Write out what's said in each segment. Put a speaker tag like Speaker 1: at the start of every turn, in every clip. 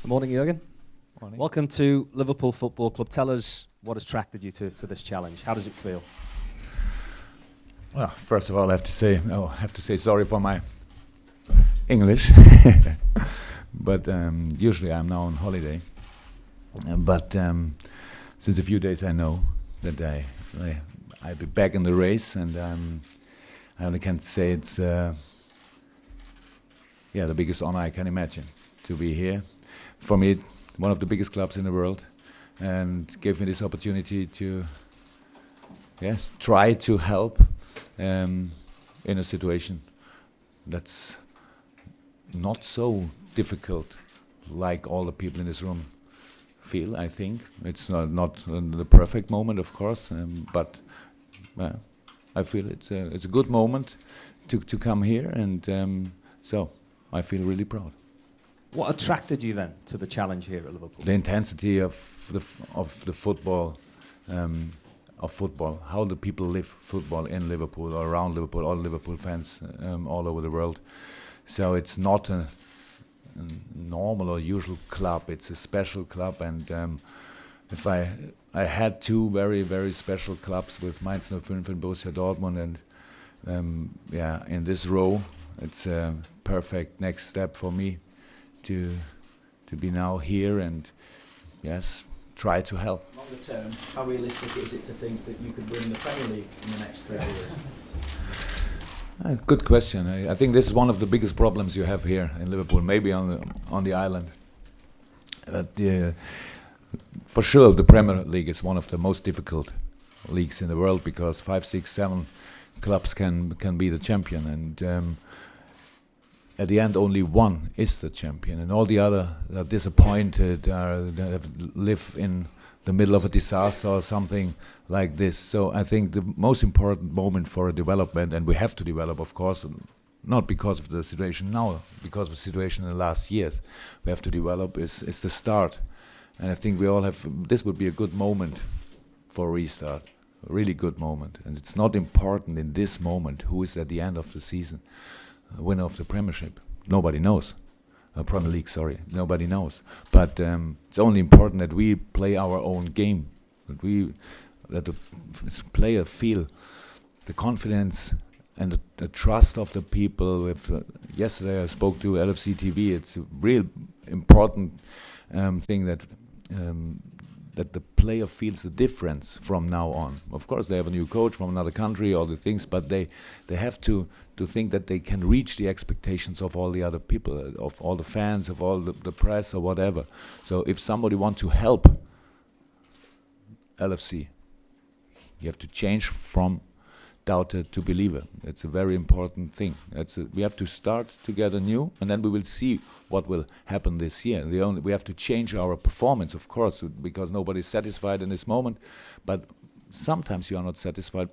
Speaker 1: Good morning, Jurgen.
Speaker 2: Morning.
Speaker 1: Welcome to Liverpool Football Club. Tell us what has attracted you to this challenge. How does it feel?
Speaker 2: Well, first of all, I have to say sorry for my English, but usually I'm now on holiday. But since a few days, I know that I'll be back in the race, and I only can say it's the biggest honor I can imagine to be here. For me, one of the biggest clubs in the world, and gave me this opportunity to try to help in a situation that's not so difficult like all the people in this room feel. I think it's not the perfect moment, of course, but I feel it's a good moment to come here, and so I feel really proud.
Speaker 1: What attracted you then to the challenge here at Liverpool?
Speaker 2: The intensity of the football, how the people live football in Liverpool or around Liverpool, all Liverpool fans all over the world. So it's not a normal or usual club, it's a special club, and if I had two very, very special clubs with Mainz 05 and Borussia Dortmund, and in this row, it's a perfect next step for me to be now here and try to help.
Speaker 3: Longer term, how realistic is it to think that you could win the Premier League in the next 3 years?
Speaker 2: Good question. I think this is one of the biggest problems you have here in Liverpool, maybe on the island. For sure, the Premier League is one of the most difficult leagues in the world because 5, 6, 7 clubs can be the champion, and at the end, only one is the champion, and all the other are disappointed, they live in the middle of a disaster or something like this. So I think the most important moment for a development, and we have to develop, of course, not because of the situation now, because of the situation in the last years, we have to develop is the start. And I think we all have, this would be a good moment for a restart, a really good moment. And it's not important in this moment who is at the end of the season winner of the Premiership. Nobody knows. Premier League, sorry. Nobody knows. But it's only important that we play our own game. That the player feel the confidence and the trust of the people. Yesterday I spoke to LFC TV. It's a real important thing that the player feels the difference from now on. Of course, they have a new coach from another country, all the things, but they have to think that they can reach the expectations of all the other people, of all the fans, of all the press or whatever. So if somebody wants to help LFC, you have to change from doubter to believer. It's a very important thing. We have to start together new, and then we will see what will happen this year. We have to change our performance, of course, because nobody's satisfied in this moment. But sometimes you are not satisfied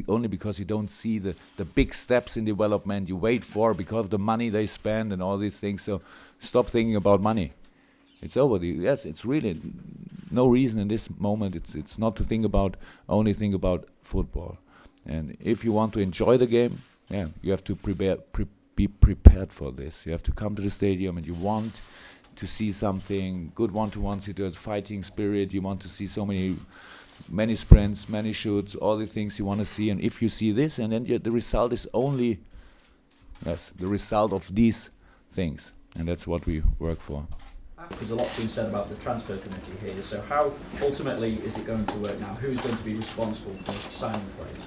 Speaker 2: only because you don't see the big steps in development you wait for because of the money they spend and all these things. So stop thinking about money. It's over. It's really no reason in this moment. It's not to only think about football. And if you want to enjoy the game, you have to be prepared for this. You have to come to the stadium and you want to see something good, one-to-one situation, fighting spirit. You want to see many sprints, many shoots, all the things you want to see. And if you see this, and then the result is only the result of these things. And that's what we work for.
Speaker 3: There's a lot been said about the transfer committee here. So how ultimately is it going to work now? Who's going to be responsible for signing players?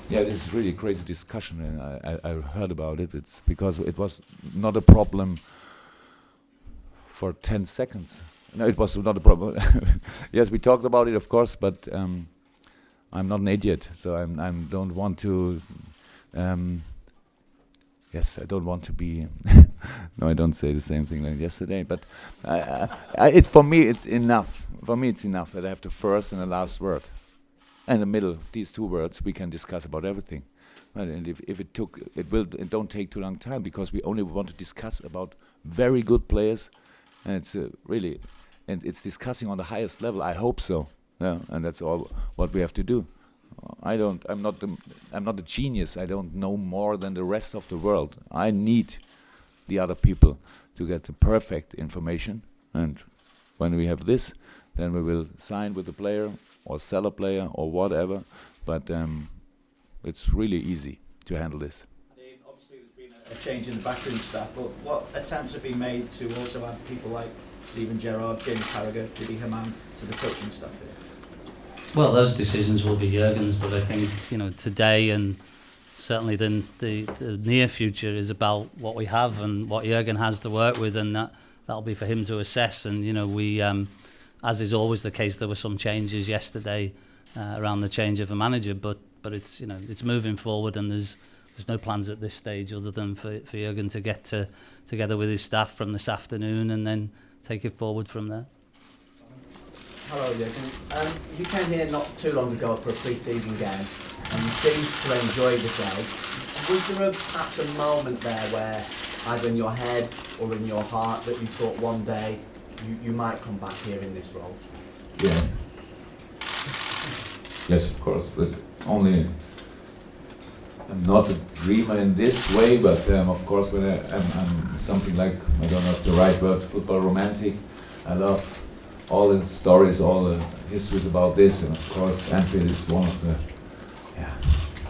Speaker 2: Yeah, this is really a crazy discussion, and I heard about it. It's because it was not a problem for 10 seconds. No, it was not a problem. Yes, we talked about it, of course, but I'm not an idiot, so I don't want to. Yes, I don't want to be. No, I don't say the same thing like yesterday. But for me, it's enough. For me, it's enough that I have the first and the last word. And in the middle of these two words, we can discuss about everything. Right? And if it don't take too long time because we only want to discuss about very good players, and it's really, and it's discussing on the highest level. I hope so. Yeah, and that's all what we have to do. I'm not a genius. I don't know more than the rest of the world. I need the other people to get the perfect information, And when we have this, then we will sign with the player or sell a player or whatever. But it's really easy to handle this.
Speaker 3: Obviously, there's been a change in the backroom staff, but what attempts have been made to also add people like Steven Gerrard, James Carragher, Didi Hamann to the coaching staff here?
Speaker 4: Well, those decisions will be Jurgen's, but I think, you know, today and certainly the near future is about what we have and what Jurgen has to work with, and that'll be for him to assess. And, you know, we, as is always the case, there were some changes yesterday around the change of a manager, but it's, you know, it's moving forward, and there's no plans at this stage other than for Jurgen to get together with his staff from this afternoon and then take it forward from there.
Speaker 5: Hello, Jurgen. You came here not too long ago for a pre-season game, and you seemed to enjoy the day. Was there perhaps a moment there where, either in your head or in your heart, that you thought one day you might come back here in this role?
Speaker 2: Yeah. Yes, of course, but only. I'm not a dreamer in this way, but of course, when I'm something like, I don't know if the right word, football romantic. I love all the stories, all the histories about this, and of course, Anfield is one of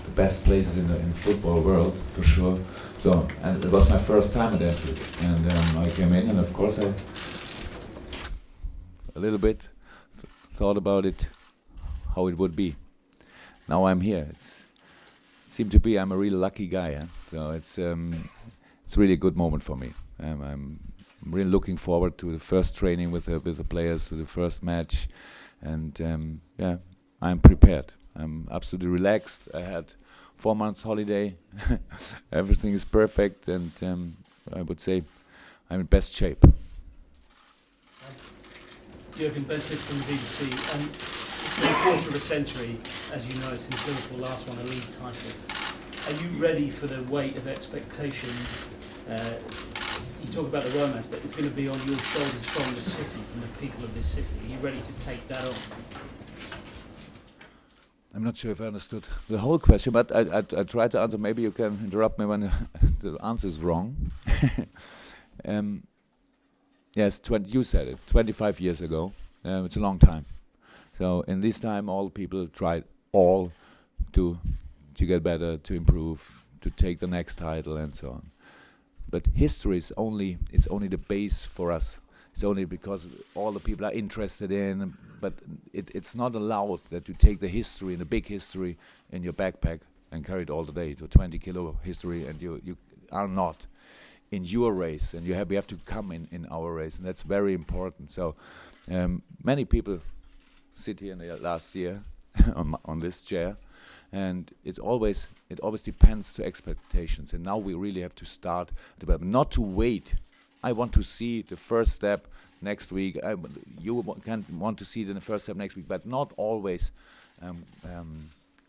Speaker 2: the best places in the football world for sure. So, and it was my first time at Anfield, and I came in, and of course, I a little bit thought about it, how it would be. Now I'm here. It seemed to be I'm a really lucky guy. So it's really a good moment for me. I'm really looking forward to the first training with the players, to the first match, and I'm prepared. I'm absolutely relaxed. I had 4 months holiday. Everything is perfect, and I would say I'm in best shape.
Speaker 6: Jurgen, Ben Smith from the BBC. It's been a quarter of a century, as you know, since Liverpool last won a league title. Are you ready for the weight of expectation? You talk about the romance that is going to be on your shoulders from the city, from the people of this city. Are you ready to take that on?
Speaker 2: I'm not sure if I understood the whole question, but I try to answer. Maybe you can interrupt me when the answer is wrong. Yes, you said it, 25 years ago. It's a long time. So in this time, all people tried to get better, to improve, to take the next title, and so on. But history is only the base for us. It's only because all the people are interested in, but it's not allowed that you take the history, the big history, in your backpack and carry it all the day to 20-kilo history, and you are not in your race, and we have to come in our race, and that's very important. So many people sit here in the last year on this chair, and it always depends to expectations. And now we really have to start not to wait. I want to see the first step next week. You can want to see the first step next week, but not always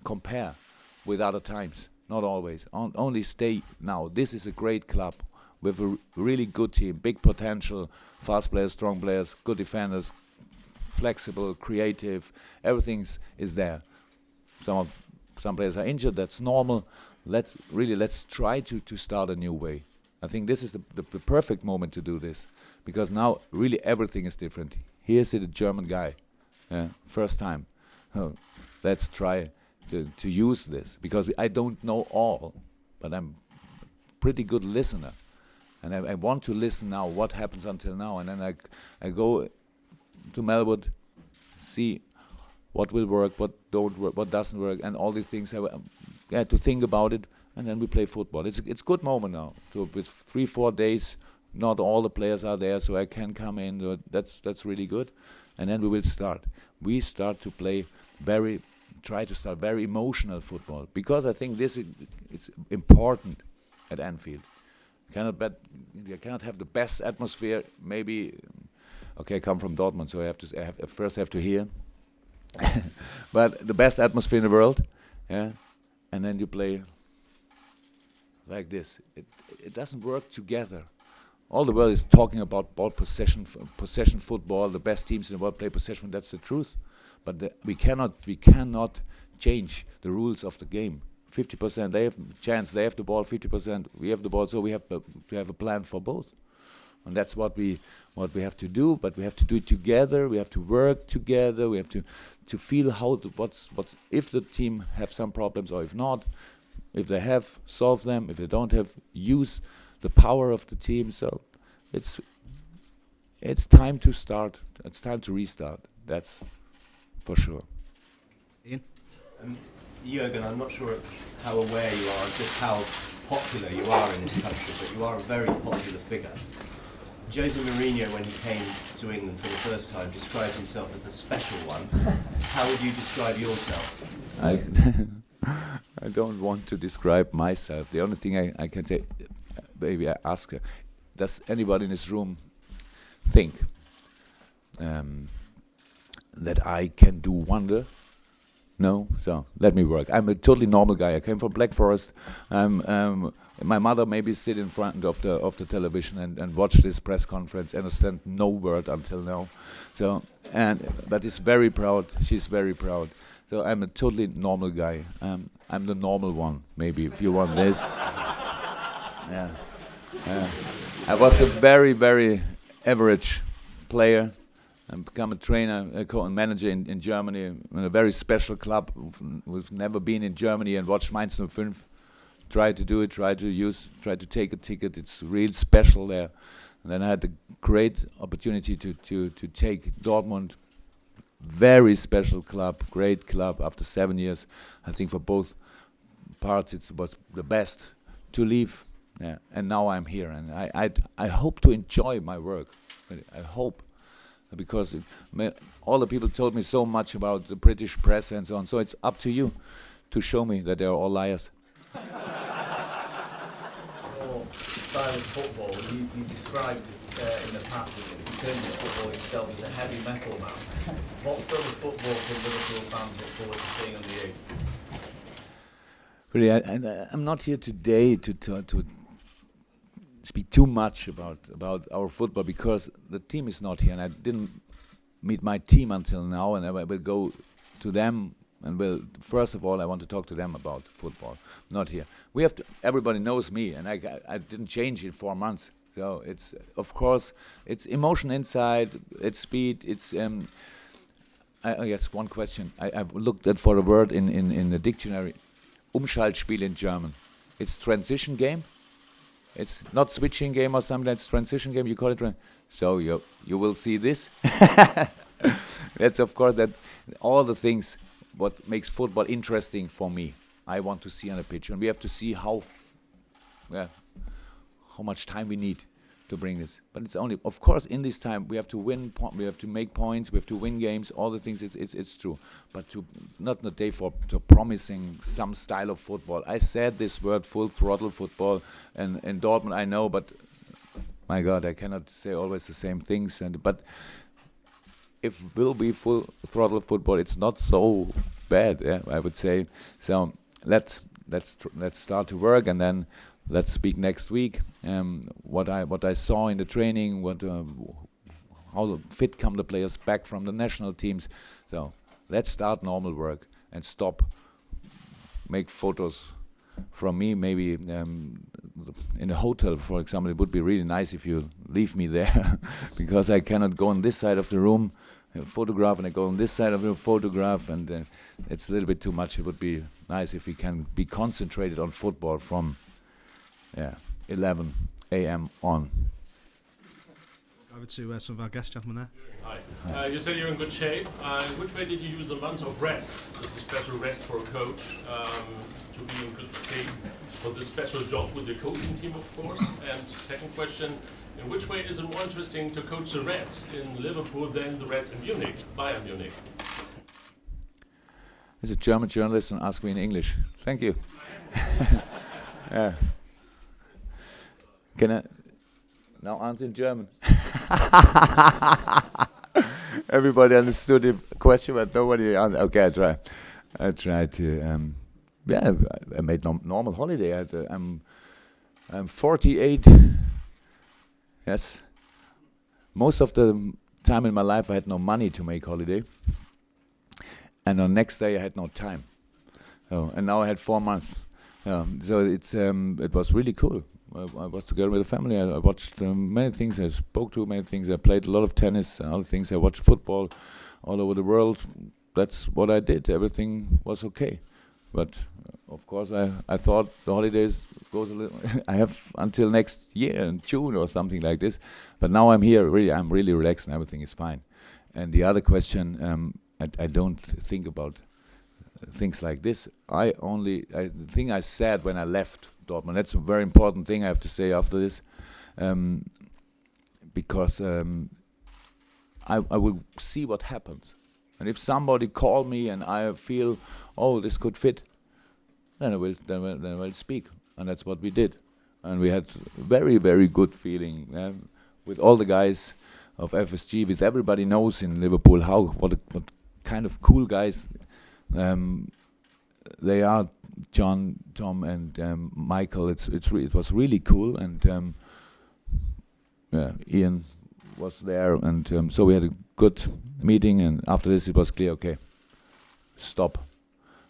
Speaker 2: compare with other times. Not always. Only stay now. This is a great club with a really good team, big potential, fast players, strong players, good defenders, flexible, creative. Everything is there. Some players are injured. That's normal. Let's try to start a new way. I think this is the perfect moment to do this, because now really everything is different. Here's the German guy, first time. Let's try to use this, because I don't know all, but I'm pretty good listener, and I want to listen now. What happens until now, and then I go to Melbourne, see what will work, what don't work, what doesn't work, and all these things. To think about it. And then we play football. It's good moment now. With 3-4 days, not all the players are there, so I can come in. That's really good. And then we will start. We start to try to start very emotional football, because I think it's important at Anfield. You cannot have the best atmosphere. Maybe, okay, I come from Dortmund, so I first have to hear. But the best atmosphere in the world, yeah. And then you play like this. It doesn't work together. All the world is talking about ball possession football. The best teams in the world play possession. That's the truth. But we cannot change the rules of the game. 50% they have chance. They have the ball. 50% we have the ball. So we have to have a plan for both. and that's what we have to do. But we have to do it together. We have to work together. We have to feel how what's if the team have some problems or if not. If they have, solve them. If they don't have, use the power of the team. So it's time to start. It's time to restart. That's for sure.
Speaker 7: Ian?
Speaker 8: Jurgen, I'm not sure how aware you are of just how popular you are in this country, but you are a very popular figure. Jose Mourinho, when he came to England for the first time, described himself as the special one. How would you describe yourself?
Speaker 2: I don't want to describe myself. The only thing I can say, maybe I ask her, does anybody in this room think that I can do wonder? No? So let me work. I'm a totally normal guy. I came from Black Forest. My mother maybe sit in front of the television and watch this press conference, understand no word until now. So but is very proud. She's very proud. So I'm a totally normal guy. I'm the normal one, maybe, if you want this. Yeah. I was a very, very average player and become a trainer, a manager in Germany, in a very special club. We've never been in Germany and watched Mainz 05. Try to do it, try to take a ticket. It's real special there. And then I had the great opportunity to take Dortmund. Very special club, great club. After 7 years, I think for both parts it was the best to leave. Yeah, and now I'm here, and I hope to enjoy my work. I hope, because all the people told me so much about the British press and so on. So it's up to you to show me that they're all liars.
Speaker 9: Your style of football, you described in the past in terms of football itself as a heavy metal man. What sort of football can Liverpool fans look forward to seeing under you?
Speaker 2: Really, I'm not here today to speak too much about our football, because the team is not here, and I didn't meet my team until now, and I will go to them. And first of all, I want to talk to them about football. Not here. We have to. Everybody knows me, and I didn't change in 4 months. So it's, of course, it's emotion inside. It's speed. It's I guess one question. I've looked at for a word in the dictionary. Umschaltspiel in German. It's transition game. It's not switching game or something. It's transition game. You call it. So you will see this. That's of course that all the things. What makes football interesting for me, I want to see on the pitch, and we have to see how much time we need to bring this. But it's only, of course, in this time we have to win, we have to make points, we have to win games, all the things. It's true, but to not the day for to promising some style of football. I said this word, full throttle football, and in Dortmund I know, but my God, I cannot say always the same things. But if it will be full throttle football, it's not so bad, I would say. So let's start to work, and then let's speak next week. What I saw in the training, how fit come the players back from the national teams. So let's start normal work and stop make photos from me. Maybe in a hotel, for example, it would be really nice if you leave me there because I cannot go on this side of the room photograph, and I go on this side of the photograph, and it's a little bit too much. It would be nice if we can be concentrated on football from 11 a.m. on.
Speaker 7: Over to some of our guest gentlemen there.
Speaker 10: Hi. You said you're in good shape. Which way did you use a month of rest? This is a special rest for a coach to be in good shape for the special job with the coaching team, of course. And second question, in which way is it more interesting to coach the Reds in Liverpool than the Reds in Munich, Bayern Munich?
Speaker 2: There's a German journalist and ask me in English. Thank you. Can I now answer in German? Everybody understood the question, but nobody answered. Okay, I try to. I made normal holiday. I'm 48. Yes. Most of the time in my life, I had no money to make holiday, and on next day I had no time. And now I had 4 months. So it was really cool. I was together with the family. I watched many things. I spoke to many things. I played a lot of tennis and other things. I watched football all over the world. That's what I did. Everything was okay. But of course, I thought the holidays goes a little. I have until next year in June or something like this. But now I'm here. Really, I'm really relaxed and everything is fine. And the other question, I don't think about things like this. The thing I said when I left Dortmund, that's a very important thing I have to say after this, because I will see what happens. And if somebody call me and I feel, oh, this could fit, then I will speak. And that's what we did. And we had very, very good feeling with all the guys of FSG, with everybody knows in Liverpool what kind of cool guys they are. John, Tom, and Michael. It was really cool, and Ian was there, and so we had a good meeting. And after this, it was clear. Okay, stop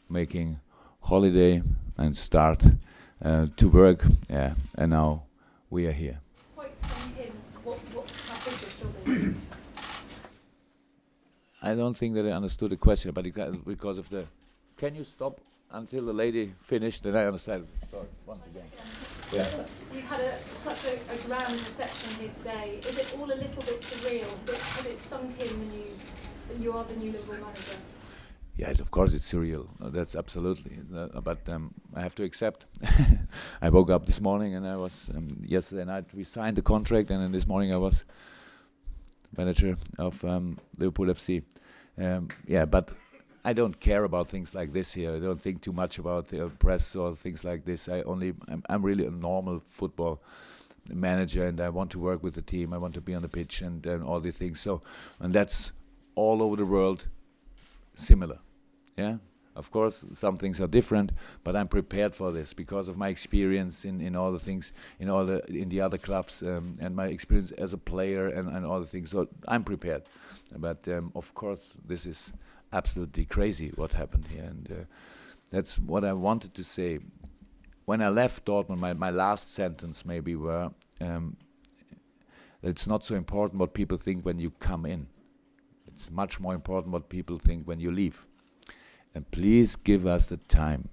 Speaker 2: making holiday and start to work. Yeah, and now we are here.
Speaker 11: Quite sunk in. How big the struggle is?
Speaker 2: I don't think that I understood the question, but because of the. Can you stop until the lady finished? Then I understand. Sorry, once again. Yeah.
Speaker 11: You've had such a grand reception here today. Is it all a little bit surreal? Has it sunk in the news that you are the new Liverpool manager?
Speaker 2: Yes, of course it's surreal. That's absolutely. But I have to accept. I woke up this morning and I was yesterday night we signed the contract, and then this morning I was manager of Liverpool FC. But I don't care about things like this here. I don't think too much about the press or things like this. I'm really a normal football manager, and I want to work with the team. I want to be on the pitch and all these things. So, and that's all over the world similar. Yeah. Of course, some things are different, but I'm prepared for this because of my experience in all the things, in the other clubs, and my experience as a player and all the things. So I'm prepared. But of course, this is absolutely crazy what happened here, and that's what I wanted to say. When I left Dortmund, my last sentence maybe were, it's not so important what people think when you come in. It's much more important what people think when you leave. And please give us the time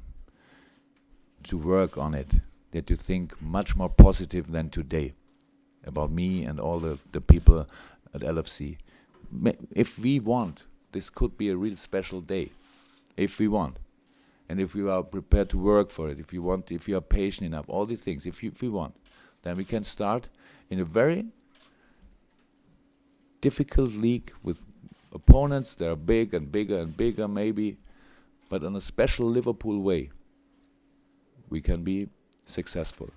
Speaker 2: to work on it, that you think much more positive than today about me and all the people at LFC. If we want, this could be a real special day, if we want. And if you are prepared to work for it, if you are patient enough, all these things, if we want, then we can start in a very difficult league with opponents that are big and bigger and bigger maybe, but in a special Liverpool way, we can be successful.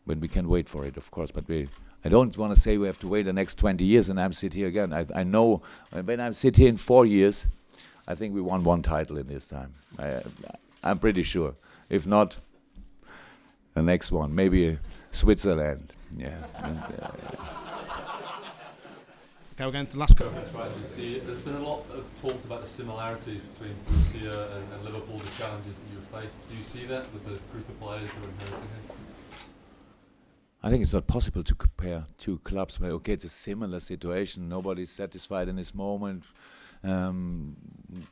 Speaker 2: When we can wait for it, of course, but I don't want to say we have to wait the next 20 years and I'm sit here again. I know when I sit here in 4 years, I think we won one title in this time. I'm pretty sure. If not, the next one, maybe Switzerland. Yeah.
Speaker 7: Okay, we're going to Lasco.
Speaker 12: That's right. There's been a lot of talk about the similarities between Borussia and Liverpool, the challenges that you faced. Do you see that with the group of players who are inheriting it?
Speaker 2: I think it's not possible to compare two clubs. But okay, it's a similar situation. Nobody's satisfied in this moment.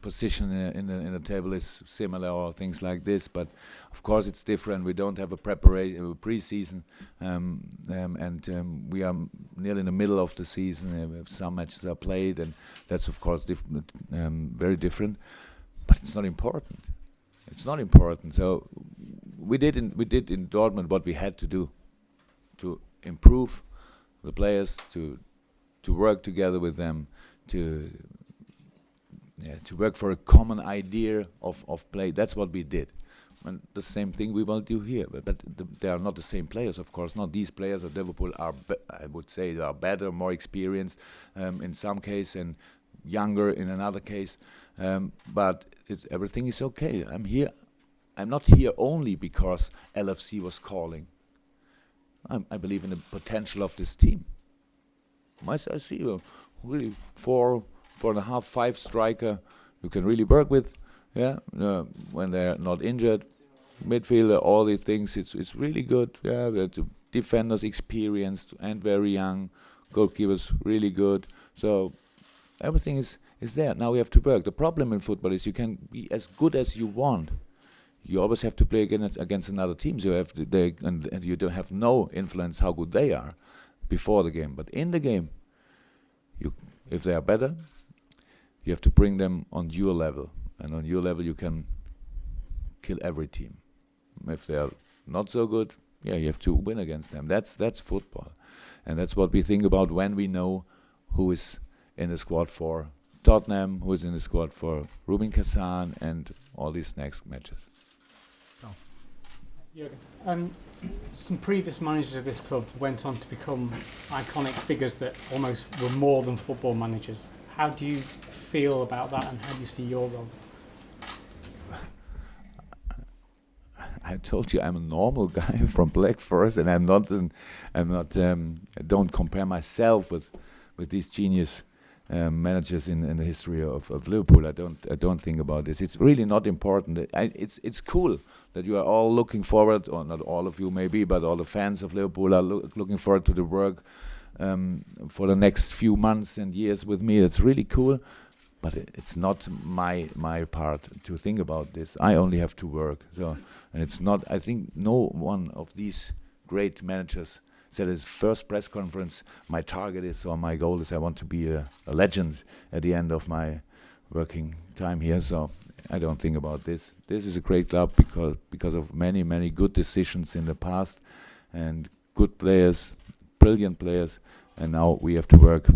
Speaker 2: Position in the table is similar or things like this, but of course it's different. We don't have a pre-season, and we are nearly in the middle of the season. Some matches are played, and that's of course very different. But it's not important. It's not important. So we did in Dortmund what we had to do to improve the players, to work together with them, to work for a common idea of play. That's what we did. And the same thing we will do here. But they are not the same players, of course. Not these players of Liverpool are, I would say, they are better, more experienced in some case, and younger in another case. But everything is okay. I'm here. I'm not here only because LFC was calling. I believe in the potential of this team. I see a really 4.5, 5 striker you can really work with, when they're not injured. midfielder, all the things. It's really good. Yeah, the defenders experienced and very young. Goalkeepers really good. So everything is there. Now we have to work. The problem in football is you can be as good as you want. You always have to play against another team. So you have to, and you don't have no influence how good they are before the game. But in the game, if they are better, you have to bring them on your level. And on your level, you can kill every team. If they are not so good, yeah, you have to win against them. That's football. And that's what we think about when we know who is in the squad for Tottenham, who is in the squad for Rubin Kazan, and all these next matches.
Speaker 13: Jurgen, some previous managers of this club went on to become iconic figures that almost were more than football managers. How do you feel about that, and how do you see your role?
Speaker 2: I told you I'm a normal guy from Black Forest, and I don't compare myself with these genius managers in the history of Liverpool. I don't think about this. It's really not important. It's cool that you are all looking forward, or not all of you maybe, but all the fans of Liverpool are looking forward to the work for the next few months and years with me. It's really cool, but it's not my part to think about this. I only have to work. So, and it's not. I think no one of these great managers said his first press conference, my target is, or my goal is, I want to be a legend at the end of my working time here. So I don't think about this. This is a great club because of many good decisions in the past, and good players, brilliant players, and now we have to work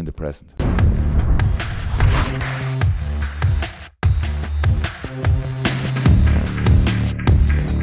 Speaker 2: in the present.